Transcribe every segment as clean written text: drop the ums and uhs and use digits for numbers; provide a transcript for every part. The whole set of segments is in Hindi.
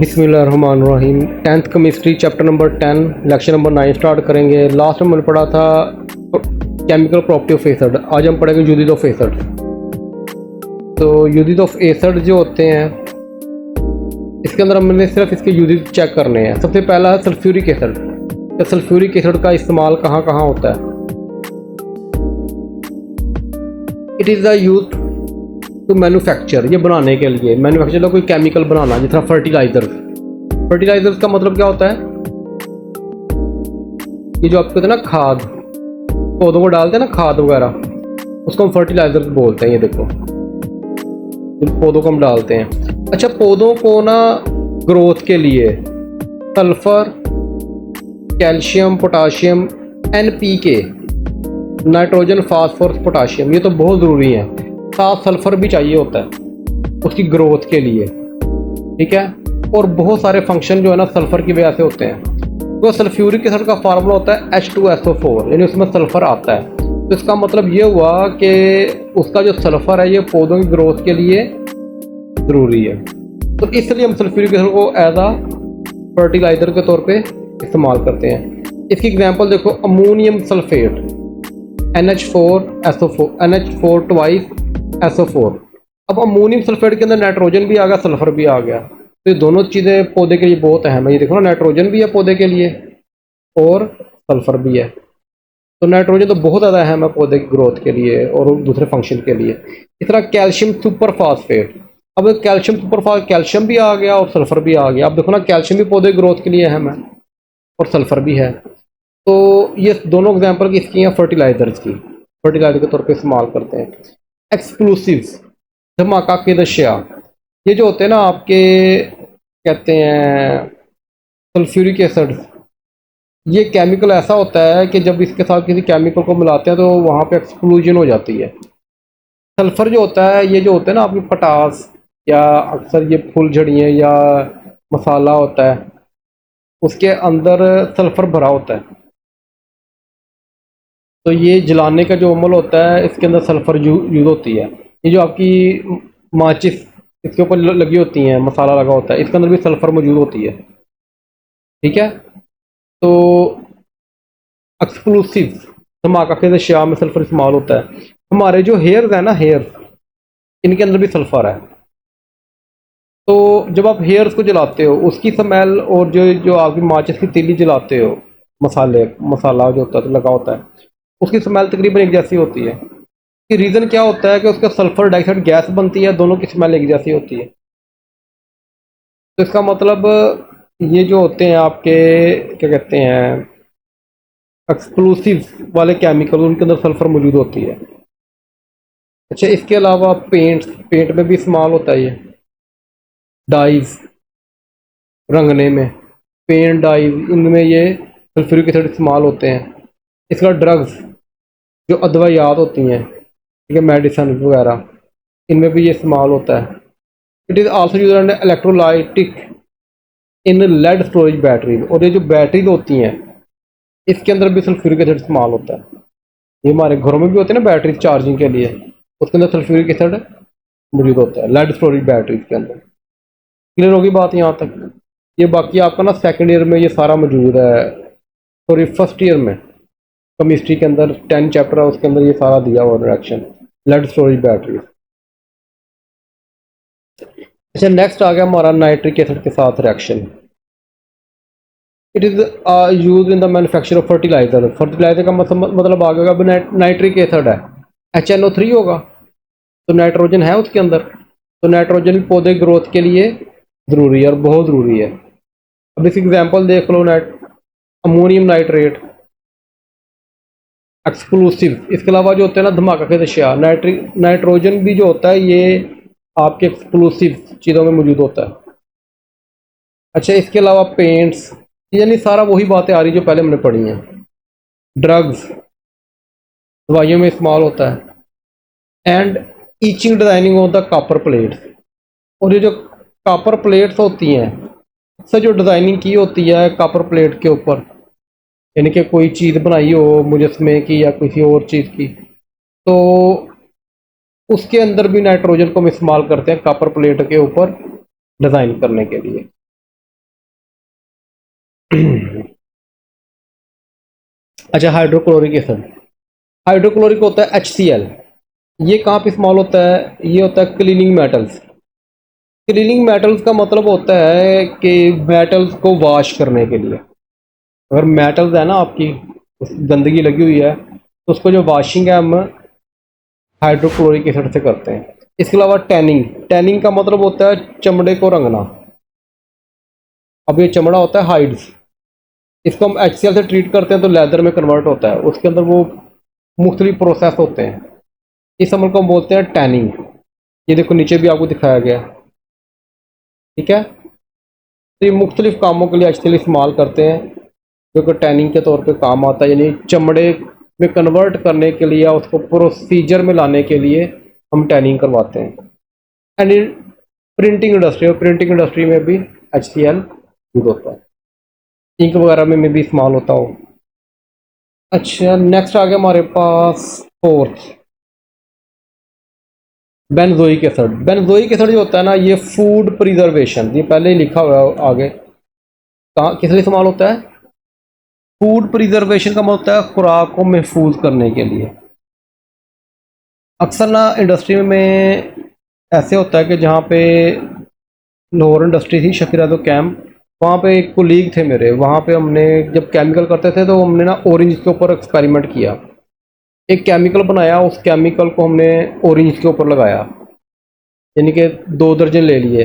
बिस्मिल्लाहिर्रहमानिर्रहीम। 10th chemistry chapter number 10 lecture number 9 start करेंगे। लास्ट में मैंने पढ़ा था केमिकल प्रॉपर्टी ऑफ एसिड। आज हम पढ़ेंगे यूजेज ऑफ एसिड। तो यूजेज ऑफ एसिड जो होते हैं इसके अंदर हमने सिर्फ इसके यूजेज चेक करने हैं। सबसे पहला है सल्फ्यूरिक एसिड। तो सल्फ्यूरिक एसिड का इस्तेमाल कहाँ कहाँ होता है? It is the use to manufacture, ये बनाने के लिए, मैन्युफैक्चर कोई केमिकल बनाना, जिस तरह फर्टिलाइजर्स। फर्टिलाइजर्स का मतलब क्या होता है? ये जो आपको कहते हैं ना खाद, पौधों को डालते हैं ना खाद वगैरह, उसको हम फर्टिलाइजर्स बोलते हैं। ये देखो पौधों को हम डालते हैं। अच्छा, पौधों को ना ग्रोथ के लिए sulphur, calcium, potassium, NPK, nitrogen, phosphorus, potassium, ये तो बहुत ज़रूरी है। साथ सल्फर भी चाहिए होता है उसकी ग्रोथ के लिए, ठीक है। और बहुत सारे फंक्शन जो है ना सल्फर की वजह से होते हैं। तो सल्फ्यूरिक एसिड का फार्मूला होता है H2SO4, यानी उसमें सल्फर आता है। तो इसका मतलब ये हुआ कि उसका जो सल्फर है ये पौधों की ग्रोथ के लिए ज़रूरी है। तो इसलिए हम सल्फ्यूरिक एसिड को एज आ फर्टिलाइज़र के तौर पे इस्तेमाल करते हैं। इसकी एग्जांपल देखो, ammonium sulphate NH4SO4, NH4 twice SO4। अब अमोनियम सल्फेट के अंदर नाइट्रोजन भी आ गया, सल्फर भी आ गया। तो ये दोनों चीज़ें पौधे के लिए बहुत अहम है। ये देखो ना, नाइट्रोजन भी है पौधे के लिए और सल्फर भी है। तो नाइट्रोजन तो बहुत ज़्यादा अहम है पौधे की ग्रोथ के लिए और दूसरे फंक्शन के लिए। इस तरह कैल्शियम सुपर फास्फेट, अब कैल्शियम सुपर फास्फेट, कैल्शियम भी आ गया और सल्फर भी आ गया। अब देखो ना, कैल्शियम भी पौधे ग्रोथ के लिए अहम है और सल्फर भी है। तो ये दोनों एग्जाम्पल किसकी हैं? फर्टिलाइजर्स की, फर्टिलाइजर के तौर पे इस्तेमाल करते हैं। एक्सप्लोसिव्स, धमाका के दशिया, ये जो होते हैं ना आपके कहते हैं सल्फ्यूरिक एसिड, ये केमिकल ऐसा होता है कि जब इसके साथ किसी केमिकल को मिलाते हैं तो वहाँ पे एक्सप्लोजन हो जाती है। सल्फर जो होता है, ये जो होते हैं ना आपकी पटास या अक्सर ये फुलझड़ियाँ या मसाला होता है, उसके अंदर सल्फर भरा होता है। तो ये जलाने का जो अमल होता है इसके अंदर सल्फर यूज़ होती है। ये जो आपकी माचिस इसके ऊपर लगी होती हैं, मसाला लगा होता है, इसके अंदर भी सल्फर मौजूद होती है, ठीक है। तो एक्सप्लोसिव, धमाका के अशिया में सल्फर इस्तेमाल होता है। हमारे जो हेयर्स है ना, हेयर्स, इनके अंदर भी सल्फर है। तो जब आप हेयर्स को जलाते हो उसकी स्मेल, और जो जो आपकी माचिस की तीली जलाते हो, मसाला जो होता है लगा होता है, उसकी स्मेल तकरीबन एक जैसी होती है। कि रीज़न क्या होता है कि उसका सल्फर डाइऑक्साइड गैस बनती है, दोनों की स्मेल एक जैसी होती है। तो इसका मतलब ये जो होते हैं आपके क्या कहते हैं एक्सप्लोसिव वाले केमिकल, उनके अंदर सल्फर मौजूद होती है। अच्छा, इसके अलावा पेंट में भी इस्तेमाल होता है। ये डाइज, रंगने में, पेंट डाइज, इनमें ये सल्फ्यूरिक एसिड इस्तेमाल होते हैं। इसका ड्रग्स, जो अदवायात होती हैं, ठीक है, मेडिसन वगैरह, इनमें भी ये इस्तेमाल होता है। It is also used and electrolytic in lead storage batteries, और ये जो बैटरीज होती हैं इसके अंदर भी सल्फ्यूरिक एसिड इस्तेमाल होता है। ये हमारे घरों में भी होते हैं ना बैटरी चार्जिंग के लिए, उसके अंदर सल्फ्यूरिक एसिड मौजूद होता है, लेड स्टोरेज बैटरीज के अंदर। क्लियर होगी बात यहाँ तक? ये बाकी आपका ना सेकेंड ईयर में ये सारा मौजूद है, सॉरी फर्स्ट ईयर में केमिस्ट्री के अंदर 10 चैप्टर है, उसके अंदर ये सारा दिया हुआ रिएक्शन, लेड स्टोरेज बैटरी। अच्छा, नेक्स्ट आ गया हमारा नाइट्रिक एसिड के साथ reaction. It is use in the manufacture of fertiliser. Fertiliser का मतलब आ गया, अब नाइट्रिक एसिड है, HNO3 होगा, तो नाइट्रोजन है उसके अंदर। तो नाइट्रोजन भी पौधे ग्रोथ के लिए ज़रूरी है और बहुत ज़रूरी है। अब इस एग्जांपल देख लो, अमोनियम नाइट्रेट, एक्सप्लोसिव। इसके अलावा जो होते हैं ना धमाका के अशिया, नाइट्रोजन भी जो होता है ये आपके एक्सप्लोसिव चीज़ों में मौजूद होता है। अच्छा, इसके अलावा पेंट्स, यानी सारा वही बातें आ रही जो पहले हमने पढ़ी हैं। ड्रग्स, दवाइयों में इस्तेमाल होता है। And itching designing of the copper plates, और ये जो कॉपर प्लेट्स होती हैं, अक्सर जो डिज़ाइनिंग की होती है कॉपर प्लेट के ऊपर, यानी कि कोई चीज़ बनाई हो मुजस्मे की या किसी और चीज़ की, तो उसके अंदर भी नाइट्रोजन को हम इस्तेमाल करते हैं कॉपर प्लेट के ऊपर डिज़ाइन करने के लिए। अच्छा, हाइड्रोक्लोरिक एसिड। हाइड्रोक्लोरिक होता है HCl। ये कहाँ पे इस्तेमाल होता है? ये होता है क्लीनिंग मेटल्स। क्लीनिंग मेटल्स का मतलब होता है कि मेटल्स को वॉश करने के लिए। अगर मेटल्स है ना आपकी, गंदगी लगी हुई है, तो उसको जो वॉशिंग है हम हाइड्रोक्लोरिक एसिड से करते हैं। इसके अलावा टैनिंग। टैनिंग का मतलब होता है चमड़े को रंगना। अब ये चमड़ा होता है हाइड्स, इसको हम HCl से ट्रीट करते हैं तो लेदर में कन्वर्ट होता है। उसके अंदर वो मुख्तलिफ प्रोसेस होते हैं, इस अमल को हम बोलते हैं टैनिंग। ये देखो नीचे भी आपको दिखाया गया है, ठीक है। तो ये मुख्तलिफ कामों के लिए HCl इस्तेमाल करते हैं, जो कि टैनिंग के तौर पे काम आता है, यानी चमड़े में कन्वर्ट करने के लिए या उसको प्रोसीजर में लाने के लिए हम टैनिंग करवाते हैं। एंड इन प्रिंटिंग इंडस्ट्री में भी HCl यूज होता है, इंक वगैरह में भी इस्तेमाल होता हो। अच्छा, नेक्स्ट आ गया हमारे पास fourth, benzoic acid. Benzoic acid जो होता है ना, ये फूड प्रिजर्वेशन, ये पहले ही लिखा हुआ है आगे, कहाँ किस लिए इस्तेमाल होता है? फूड प्रिजर्वेशन का मतलब होता है खुराक को महफूज करने के लिए। अक्सर ना इंडस्ट्री में ऐसे होता है कि जहाँ पे लाहौर इंडस्ट्री थी, शकीरातो कैंप, वहाँ पे एक कोलीग थे मेरे, वहाँ पे हमने जब केमिकल करते थे तो हमने ना ऑरेंज के ऊपर एक्सपेरिमेंट किया। एक केमिकल बनाया, उस केमिकल को हमने ऑरेंज के ऊपर लगाया, यानी कि 2 दर्जन ले लिए,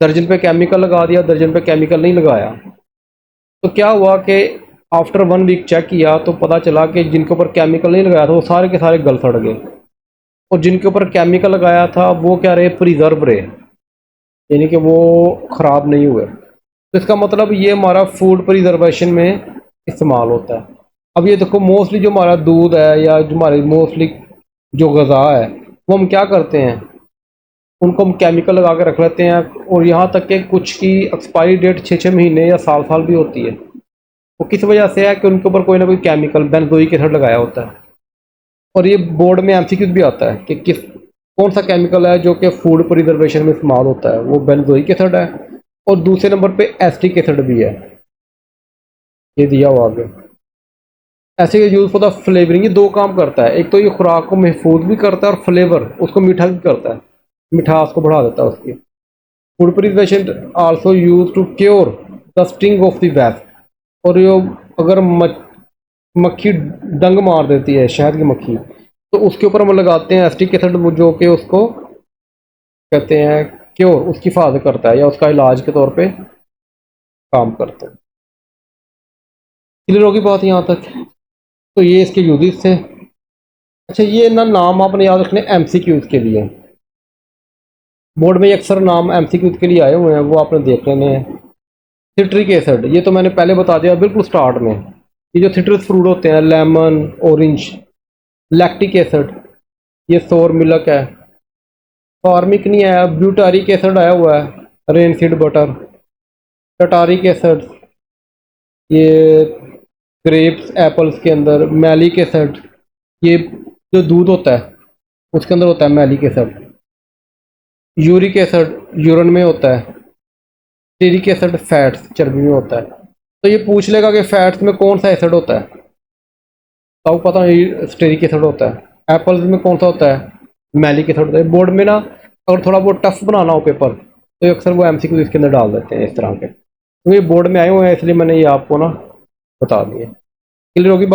दर्जन पे केमिकल लगा दिया, दर्जन पे केमिकल नहीं लगाया। तो क्या हुआ कि आफ्टर 1 वीक चेक किया तो पता चला कि जिनके ऊपर केमिकल नहीं लगाया था वो सारे के सारे गल सड़ गए, और जिनके ऊपर केमिकल लगाया था वो क्या रहे, प्रिजर्व रहे, यानी कि वो ख़राब नहीं हुए। तो इसका मतलब ये हमारा फूड प्रिजर्वेशन में इस्तेमाल होता है। अब ये देखो, मोस्टली जो हमारा दूध है या जो हमारे मोस्टली जो गज़ा है, वो हम क्या करते हैं, उनको हम केमिकल लगा के रख लेते हैं, और यहाँ तक कि कुछ की एक्सपायरी डेट 6 6 महीने या साल साल भी होती है। वो किस वजह से है कि उनके ऊपर कोई ना कोई केमिकल बेंजोइक एसिड लगाया होता है। और ये बोर्ड में MCQ भी आता है कि किस कौन सा केमिकल है जो कि फूड प्रिजर्वेशन में इस्तेमाल होता है, वो बेंजोइक एसिड है, और दूसरे नंबर पे एसिटिक एसिड भी है, ये दिया हुआ आगे। ऐसे यूज फॉर द फ्लेवरिंग, ये 2 काम करता है, एक तो ये खुराक को महफूज भी करता है और फ्लेवर उसको मीठा भी करता है, मिठास को बढ़ा देता है उसकी। Food preservation also use to cure the sting of the waste. और ये अगर मक्खी डंग मार देती है, शहद की मक्खी, तो उसके ऊपर हम लगाते हैं एसिटिक एसिड, जो कि उसको कहते हैं क्योर, उसकी हिफाजत करता है या उसका इलाज के तौर पे काम करता है। क्लियर होगी बात यहाँ तक? तो ये इसके यूजेस थे। अच्छा, ये ना नाम आपने याद रखने MCQs के लिए, बोर्ड में अक्सर नाम MCQs के लिए आए हुए हैं, वो आपने देख लेने हैं। सिट्रिक एसिड, ये तो मैंने पहले बता दिया बिल्कुल स्टार्ट में, ये जो सिट्रस फ्रूट होते हैं, लेमन, ऑरेंज। लैक्टिक एसिड, ये सोर मिल्क है। फार्मिक नहीं आया, ब्यूटारिक एसिड आया हुआ है, रेनसीड बटर। टटारिक एसिड, ये ग्रेप्स एप्पल्स के अंदर। मैलिक एसिड, ये जो दूध होता है उसके अंदर होता है malic acid. Uric acid urine में होता है। स्टीरिक एसिड फैट्स, चर्बी में होता है। तो ये पूछ लेगा कि फैट्स में कौन सा एसिड होता है, तो आपको पता है स्टीरिक एसिड होता है। एप्पल्स में कौन सा होता है, मैलिक एसिड होता है। बोर्ड में ना अगर थोड़ा बहुत टफ बनाना हो पेपर, तो अक्सर वो MCQ इसके अंदर डाल देते हैं इस तरह के, तो ये बोर्ड में आए हुए हैं, इसलिए मैंने ये आपको ना बता दिया। क्लियर होगी?